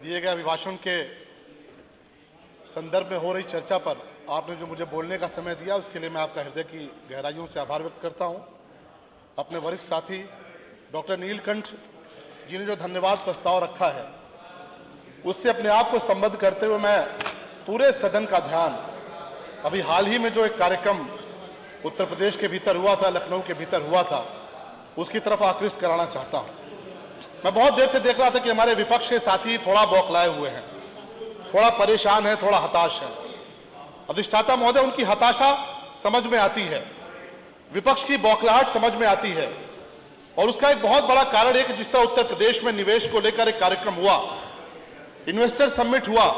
दिए गए अभिभाषण के संदर्भ में हो रही चर्चा पर आपने जो मुझे बोलने का समय दिया उसके लिए मैं आपका हृदय की गहराइयों से आभार व्यक्त करता हूं। अपने वरिष्ठ साथी डॉक्टर नीलकंठ जी ने जो धन्यवाद प्रस्ताव रखा है उससे अपने आप को संबद्ध करते हुए मैं पूरे सदन का ध्यान अभी हाल ही में जो एक कार्यक्रम उत्तर प्रदेश के भीतर हुआ था, लखनऊ के भीतर हुआ था, उसकी तरफ आकृष्ट कराना चाहता हूं। मैं बहुत देर से देख रहा था कि हमारे विपक्ष के साथी थोड़ा बौखलाए हुए हैं, थोड़ा परेशान है, थोड़ा हताश है। अधिष्ठाता महोदय, उनकी हताशा समझ में आती है, विपक्ष की बौखलाहट समझ में आती है, और उसका एक बहुत बड़ा कारण है कि जिस तरह उत्तर प्रदेश में निवेश को लेकर एक कार्यक्रम हुआ, इन्वेस्टर समिट हुआ,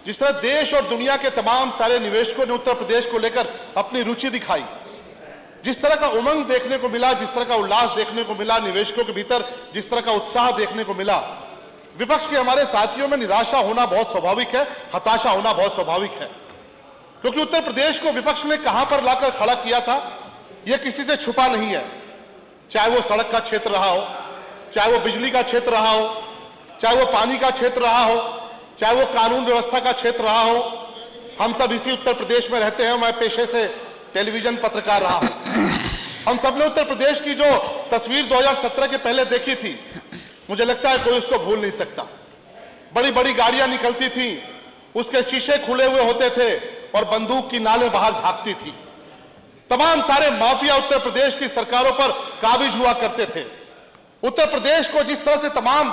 जिस तरह देश और दुनिया के तमाम सारे निवेशकों ने उत्तर प्रदेश को लेकर अपनी रुचि दिखाई, जिस तरह का उमंग देखने को मिला, जिस तरह का उल्लास देखने को मिला, निवेशकों के भीतर जिस तरह का उत्साह देखने को मिला, विपक्ष के हमारे साथियों में निराशा होना बहुत स्वाभाविक है, हताशा होना बहुत स्वाभाविक है। क्योंकि उत्तर प्रदेश को विपक्ष ने कहां पर लाकर खड़ा किया था, यह किसी से छुपा नहीं है। चाहे वो सड़क का क्षेत्र रहा हो, चाहे वो बिजली का क्षेत्र रहा हो, चाहे वो पानी का क्षेत्र रहा हो, चाहे वो कानून व्यवस्था का क्षेत्र रहा हो। हम सब इसी उत्तर प्रदेश में रहते हैं। मैं पेशे से टेलीविजन पत्रकार रहा हूं। हम सबने उत्तर प्रदेश की जो तस्वीर 2017 के पहले देखी थी, मुझे लगता है कोई उसको भूल नहीं सकता। बड़ी बड़ी गाड़ियां निकलती थी, उसके शीशे खुले हुए होते थे और बंदूक की नालें बाहर झांकती थी। तमाम सारे माफिया उत्तर प्रदेश की सरकारों पर काबिज हुआ करते थे। उत्तर प्रदेश को जिस तरह से तमाम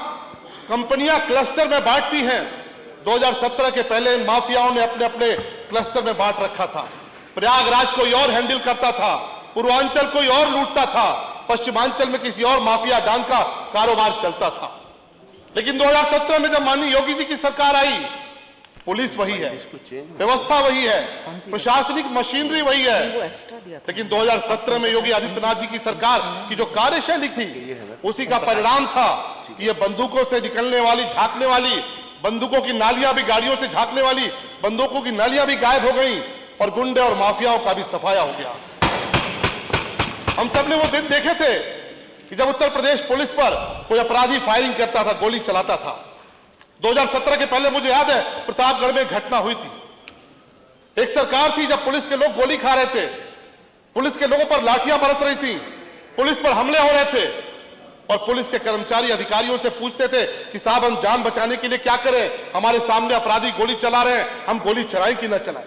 कंपनियां क्लस्टर में बांटती हैं, 2017 के पहले इन माफियाओं ने अपने अपने क्लस्टर में बांट रखा था। प्रयागराज कोई और हैंडल करता था, पूर्वांचल कोई और लूटता था, पश्चिमांचल में किसी और माफिया डान का कारोबार चलता था। लेकिन 2017 में जब माननीय योगी जी की सरकार आई, पुलिस वही है, व्यवस्था वही है, प्रशासनिक मशीनरी वही है, लेकिन 2017 में योगी आदित्यनाथ जी की सरकार की जो कार्यशैली थी, उसी का परिणाम था कि ये बंदूकों से निकलने वाली, झांकने वाली, बंदूकों की नालियां भी, गाड़ियों से झांकने वाली बंदूकों की नालियां भी गायब हो गई और गुंडे और माफियाओं का भी सफाया हो गया। हम सब ने वो दिन देखे थे कि जब उत्तर प्रदेश पुलिस पर कोई अपराधी फायरिंग करता था, गोली चलाता था। 2017 के पहले मुझे याद है प्रतापगढ़ में घटना हुई थी। एक सरकार थी जब पुलिस के लोग गोली खा रहे थे, पुलिस के लोगों पर लाठियां बरस रही थी, पुलिस पर हमले हो रहे थे, और पुलिस के कर्मचारी अधिकारियों से पूछते थे कि साहब हम जान बचाने के लिए क्या करें, हमारे सामने अपराधी गोली चला रहे हैं, हम गोली चलाएं कि ना चलाएं,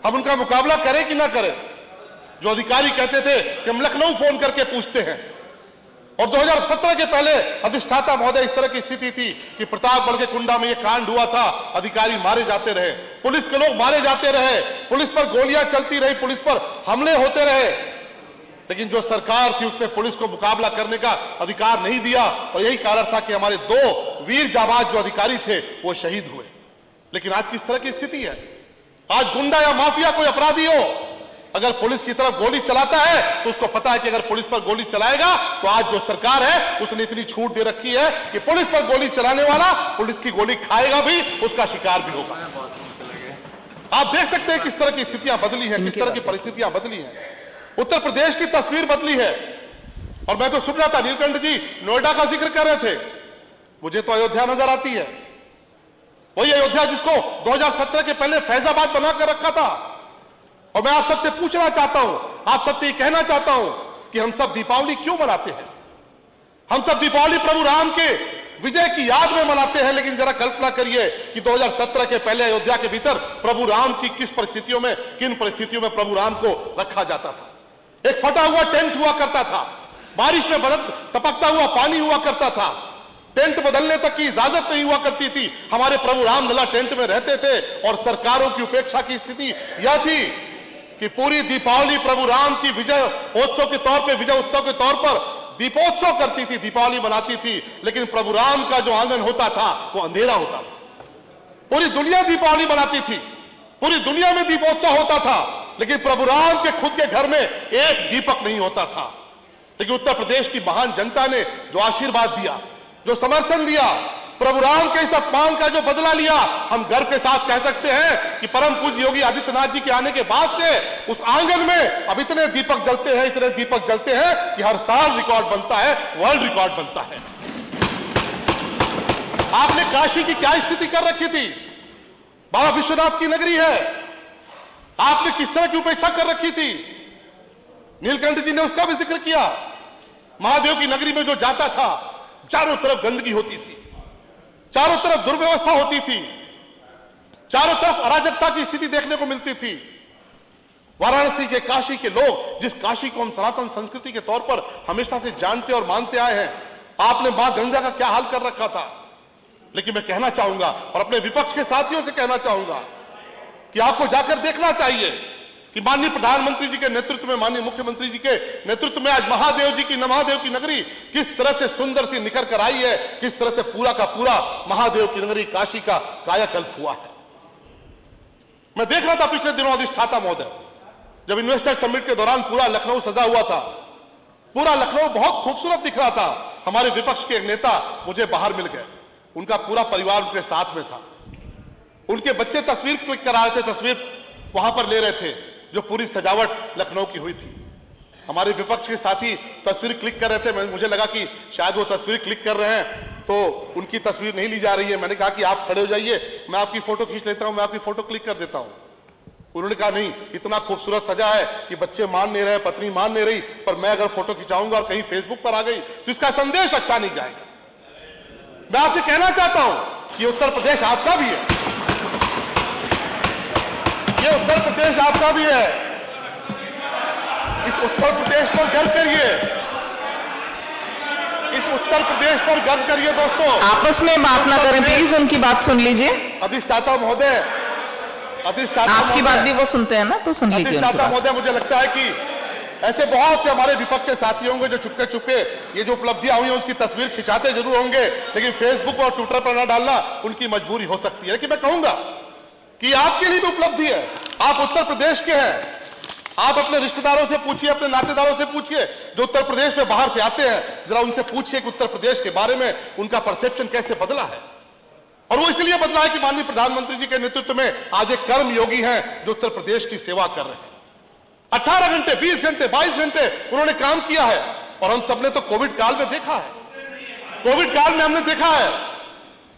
हम उनका मुकाबला करें कि ना करें। जो अधिकारी कहते थे कि हम लखनऊ फोन करके पूछते हैं। और 2017 के पहले अधिष्ठाता महोदय, इस तरह की स्थिति थी कि प्रतापगढ़ के कुंडा में यह कांड हुआ था, अधिकारी मारे जाते रहे, पुलिस के लोग मारे जाते रहे, पुलिस पर गोलियां चलती रही, पुलिस पर हमले होते रहे, लेकिन जो सरकार थी उसने पुलिस को मुकाबला करने का अधिकार नहीं दिया। और यही कारण था कि हमारे 2 वीर जाबाज जो अधिकारी थे वो शहीद हुए। लेकिन आज किस तरह की स्थिति है? आज गुंडा या माफिया कोई अपराधी हो, अगर पुलिस की तरफ गोली चलाता है तो उसको पता है कि अगर पुलिस पर गोली चलाएगा तो आज जो सरकार है उसने इतनी छूट दे रखी है कि पुलिस पर गोली चलाने वाला पुलिस की गोली खाएगा भी, उसका शिकार भी होगा। आप देख सकते हैं किस तरह की स्थितियां बदली हैं, किस तरह की परिस्थितियां बदली हैं। उत्तर प्रदेश की तस्वीर बदली है। और मैं तो सुन रहा था, नीलकंठ जी नोएडा का जिक्र कर रहे थे, मुझे तो अयोध्या नजर आती है, वही अयोध्या जिसको 2017 के पहले फैजाबाद बनाकर रखा था। और मैं आप सबसे पूछना चाहता हूं, आप सबसे ये कहना चाहता हूं कि हम सब दीपावली क्यों मनाते हैं? हम सब दीपावली प्रभु राम के विजय की याद में मनाते हैं, लेकिन जरा कल्पना करिए कि 2017 के पहले अयोध्या के भीतर प्रभु राम की किस परिस्थितियों में, किन परिस्थितियों में प्रभु राम को रखा जाता था। एक फटा हुआ टेंट हुआ करता था, बारिश में टपकता हुआ पानी हुआ करता था, टेंट बदलने तक की इजाजत नहीं हुआ करती थी। हमारे प्रभु राम लला टेंट में रहते थे और सरकारों की उपेक्षा की स्थिति यह थी कि पूरी दीपावली प्रभु राम की विजय उत्सव के तौर पे, विजय उत्सव के तौर पर दीपोत्सव करती थी, दीपावली मनाती थी, लेकिन प्रभु राम का जो आंगन होता था वो अंधेरा होता था। पूरी दुनिया दीपावली मनाती थी, पूरी दुनिया में दीपोत्सव होता था, लेकिन प्रभु राम के खुद के घर में एक दीपक नहीं होता था। लेकिन उत्तर प्रदेश की महान जनता ने जो आशीर्वाद दिया, जो समर्थन दिया, प्रभु राम के इस अपमान का जो बदला लिया, हम गर्व के साथ कह सकते हैं कि परम पूज्य योगी आदित्यनाथ जी के आने के बाद से उस आंगन में अब इतने दीपक जलते हैं, इतने दीपक जलते हैं कि हर साल रिकॉर्ड बनता है, वर्ल्ड रिकॉर्ड बनता है। आपने काशी की क्या स्थिति कर रखी थी? बाबा विश्वनाथ की नगरी है, आपने किस तरह की उपेक्षा कर रखी थी? नीलकंठ जी ने उसका भी जिक्र किया। महादेव की नगरी में जो जाता था, चारों तरफ गंदगी होती थी, चारों तरफ दुर्व्यवस्था होती थी, चारों तरफ अराजकता की स्थिति देखने को मिलती थी। वाराणसी के, काशी के लोग, जिस काशी को हम सनातन संस्कृति के तौर पर हमेशा से जानते और मानते आए हैं, आपने मां गंगा का क्या हाल कर रखा था। लेकिन मैं कहना चाहूंगा और अपने विपक्ष के साथियों से कहना चाहूंगा कि आपको जाकर देखना चाहिए कि माननीय प्रधानमंत्री जी के नेतृत्व में, माननीय मुख्यमंत्री जी के नेतृत्व में आज महादेव जी की, महादेव की नगरी किस तरह से सुंदर सी निखर कर आई है, किस तरह से पूरा का पूरा महादेव की नगरी काशी का कायाकल्प हुआ है। मैं देख रहा था पिछले दिनों अधिष्ठाता महोदय, जब इन्वेस्टर समिट के दौरान पूरा लखनऊ सजा हुआ था, पूरा लखनऊ बहुत खूबसूरत दिख रहा था। हमारे विपक्ष के एक नेता मुझे बाहर मिल गए, उनका पूरा परिवार उनके साथ में था, उनके बच्चे तस्वीर क्लिक करा रहे थे, तस्वीर वहां पर ले रहे थे जो पूरी सजावट लखनऊ की हुई थी। हमारे विपक्ष के साथी तस्वीर क्लिक कर रहे थे, मुझे लगा कि शायद वो तस्वीर क्लिक कर रहे हैं तो उनकी तस्वीर नहीं ली जा रही है। मैंने कहा कि आप खड़े हो जाइए, मैं आपकी फोटो खींच लेता हूं, मैं आपकी फोटो क्लिक कर देता हूं। उन्होंने कहा नहीं, इतना खूबसूरत सजा है कि बच्चे मान नहीं रहे, पत्नी मान नहीं रही, पर मैं अगर फोटो खिंचाऊंगा और कहीं फेसबुक पर आ गई तो इसका संदेश अच्छा नहीं जाएगा। मैं आपसे कहना चाहता हूं कि उत्तर प्रदेश आपका भी है, ये उत्तर प्रदेश आपका भी है। इस उत्तर प्रदेश पर गर्व करिए, इस उत्तर प्रदेश पर गर्व करिए दोस्तों। आपस में बात ना करें प्लीज, उनकी बात सुन लीजिए। अधिष्ठाता महोदय, आपकी बात भी वो सुनते हैं ना, तो सुन लीजिए। अधिष्ठाता महोदय, मुझे लगता है कि ऐसे बहुत से हमारे विपक्ष के साथी होंगे जो चुपके चुपके ये जो उपलब्धियां हुई हैं उसकी तस्वीर खिंचाते जरूर होंगे, लेकिन फेसबुक और ट्विटर पर ना डालना उनकी मजबूरी हो सकती है। लेकिन मैं कहूंगा कि आपके लिए भी उपलब्धि है, आप उत्तर प्रदेश के हैं। आप अपने रिश्तेदारों से पूछिए, अपने नातेदारों से पूछिए जो उत्तर प्रदेश में बाहर से आते हैं, जरा उनसे पूछिए कि उत्तर प्रदेश के बारे में उनका परसेप्शन कैसे बदला है। और वो इसलिए बदला है कि माननीय प्रधानमंत्री जी के नेतृत्व में आज एक कर्म योगी हैं जो उत्तर प्रदेश की सेवा कर रहे हैं। 18 घंटे, 20 घंटे, 22 घंटे उन्होंने काम किया है। और हम सबने तो कोविड काल में देखा है, कोविड काल में हमने देखा है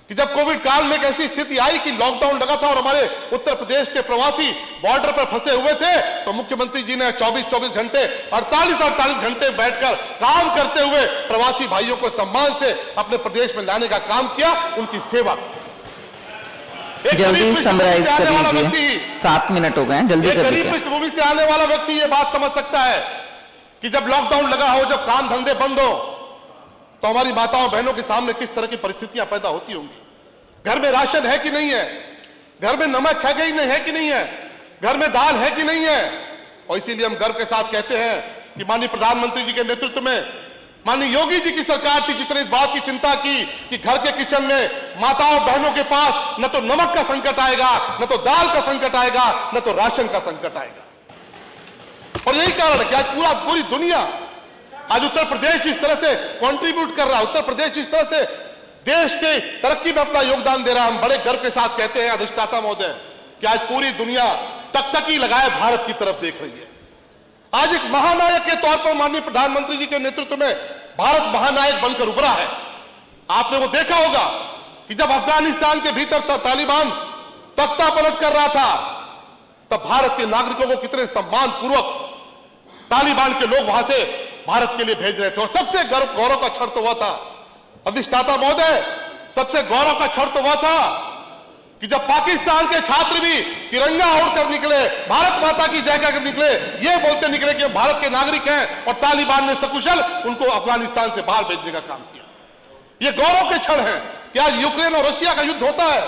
कि जब कोविड काल में एक ऐसी स्थिति आई कि लॉकडाउन लगा था और हमारे उत्तर प्रदेश के प्रवासी बॉर्डर पर फंसे हुए थे, तो मुख्यमंत्री जी ने 24-24 घंटे, 48-48 घंटे बैठकर काम करते हुए प्रवासी भाइयों को सम्मान से अपने प्रदेश में लाने का काम किया, उनकी सेवा की। जल्दी समराइज कर लीजिए, 7 मिनट हो गए हैं, जल्दी कर लीजिए। पृष्ठभूमि से आने वाला व्यक्ति ये बात समझ सकता है कि जब लॉकडाउन लगा हो, जब काम धंधे बंद हो, तो हमारी माताओं बहनों के सामने किस तरह की परिस्थितियां पैदा होती होंगी। घर में राशन है कि नहीं है, घर में नमक है कि नहीं है, घर में दाल है कि नहीं है। और इसीलिए हम गर्व के साथ कहते हैं कि माननीय प्रधानमंत्री जी के नेतृत्व में माननीय योगी जी की सरकार थी जिसने इस बात की चिंता की कि घर के किचन में माताओं बहनों के पास न तो नमक का संकट आएगा, न तो दाल का संकट आएगा, न तो राशन का संकट आएगा। और यही कारण है कि आज पूरी दुनिया, आज उत्तर प्रदेश जिस तरह से कंट्रीब्यूट कर रहा है, उत्तर प्रदेश जिस तरह से देश के तरक्की में अपना योगदान दे रहा है, हम बड़े गर्व के साथ कहते हैं अधिष्ठाता महोदय कि आज पूरी दुनिया टकटकी लगाए भारत की तरफ देख रही है। आज एक महानायक के तौर पर माननीय प्रधानमंत्री जी के नेतृत्व में भारत महानायक बनकर उभरा है। आपने वो देखा होगा कि जब अफगानिस्तान के भीतर तालिबान तख्ता पलट कर रहा था, तब भारत के नागरिकों को कितने सम्मान पूर्वक तालिबान के लोग वहां से भारत के लिए भेज रहे थे। और सबसे गौरव का क्षण तो वह था, अधिष्ठाता महोदय, सबसे गौरव का क्षण तो वह था कि जब पाकिस्तान के छात्र भी तिरंगा ओढ़कर निकले, भारत माता की जय कहकर निकले, ये बोलते निकले कि हम भारत के नागरिक हैं, और तालिबान ने सकुशल उनको अफगानिस्तान से बाहर भेजने का काम किया। ये गौरव के क्षण है कि आज यूक्रेन और रशिया का युद्ध होता है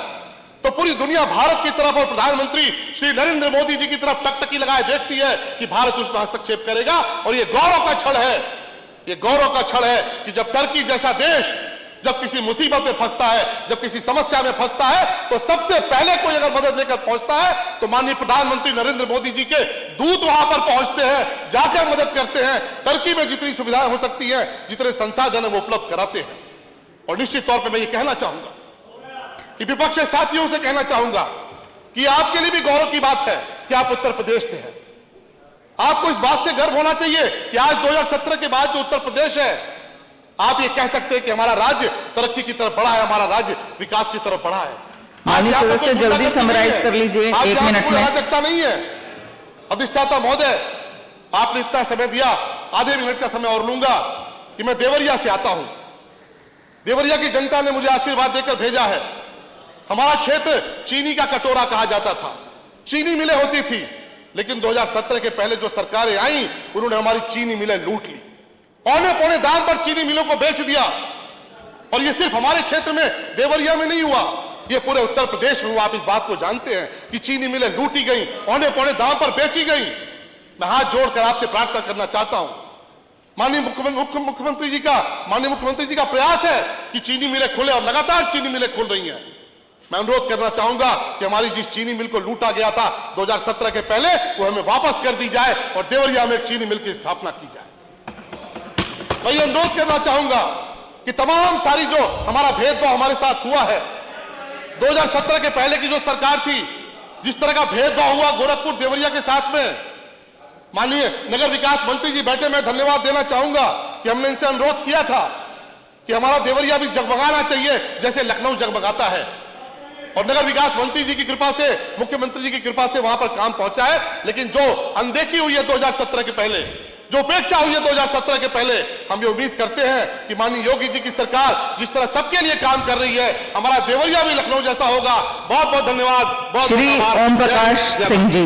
तो पूरी दुनिया भारत की तरफ और प्रधानमंत्री श्री नरेंद्र मोदी जी की तरफ टकटकी लगाए देखती है कि भारत उसमें हस्तक्षेप करेगा। और ये गौरव का क्षण है, ये गौरव का क्षण है कि जब टर्की जैसा देश जब किसी मुसीबत में फंसता है, जब किसी समस्या में फंसता है, तो सबसे पहले कोई अगर मदद लेकर पहुंचता है तो माननीय प्रधानमंत्री नरेंद्र मोदी जी के दूत वहां पर पहुंचते हैं, जाकर मदद करते हैं। टर्की में जितनी सुविधाएं हो सकती हैं, जितने संसाधन है वो उपलब्ध कराते हैं। और निश्चित तौर पर मैं ये कहना चाहूंगा कि विपक्ष के साथियों से कहना चाहूंगा कि आपके लिए भी गौरव की बात है कि आप उत्तर प्रदेश से हैं। आपको इस बात से गर्व होना चाहिए कि आज 2017 के बाद जो उत्तर प्रदेश है आप ये कह सकते हैं कि हमारा राज्य तरक्की की तरफ बढ़ा है, हमारा राज्य विकास की तरफ बढ़ा है। माननीय सदस्य जल्दी समराइज कर लीजिए, 1 मिनट में। अराजकता नहीं है। अधिष्ठाता महोदय, आपने इतना समय दिया, आधे मिनट का समय और लूंगा कि मैं देवरिया से आता हूं। देवरिया की जनता ने मुझे आशीर्वाद देकर भेजा है। हमारा क्षेत्र चीनी का कटोरा कहा जाता था, चीनी मिलें होती थी, लेकिन 2017 के पहले जो सरकारें आई उन्होंने हमारी चीनी मिलें लूट ली, पौने पौने दाम पर चीनी मिलों को बेच दिया। और ये सिर्फ हमारे क्षेत्र में देवरिया में नहीं हुआ, ये पूरे उत्तर प्रदेश में हुआ। आप इस बात को जानते हैं कि चीनी मिलें लूटी गई, पौने पौने दाम पर बेची गई। मैं हाथ जोड़कर आपसे प्रार्थना करना चाहता हूं, माननीय मुख्यमंत्री जी का प्रयास है कि चीनी मिलें खुले और लगातार चीनी मिलें खुल रही हैं। मैं अनुरोध करना चाहूंगा कि हमारी जिस चीनी मिल को लूटा गया था 2017 के पहले, वो हमें वापस कर दी जाए और देवरिया में एक चीनी मिल की स्थापना की जाए। मैं ये अनुरोध करना चाहूंगा कि तमाम सारी जो हमारा भेदभाव हमारे साथ हुआ है, 2017 के पहले की जो सरकार थी, जिस तरह का भेदभाव हुआ गोरखपुर देवरिया के साथ में, माननीय नगर विकास मंत्री जी बैठे, मैं धन्यवाद देना चाहूंगा कि हमने इनसे अनुरोध किया था कि हमारा देवरिया भी जगमगाना चाहिए जैसे लखनऊ जगमगाता है। और नगर विकास मंत्री जी की कृपा से, मुख्यमंत्री जी की कृपा से वहां पर काम पहुंचा है। लेकिन जो अनदेखी हुई है 2017 के पहले, जो उपेक्षा हुई है 2017 के पहले, हम ये उम्मीद करते हैं कि माननीय योगी जी की सरकार जिस तरह सबके लिए काम कर रही है, हमारा देवरिया भी लखनऊ जैसा होगा। बहुत बहुत धन्यवाद। श्री ओम प्रकाश सिंह जी।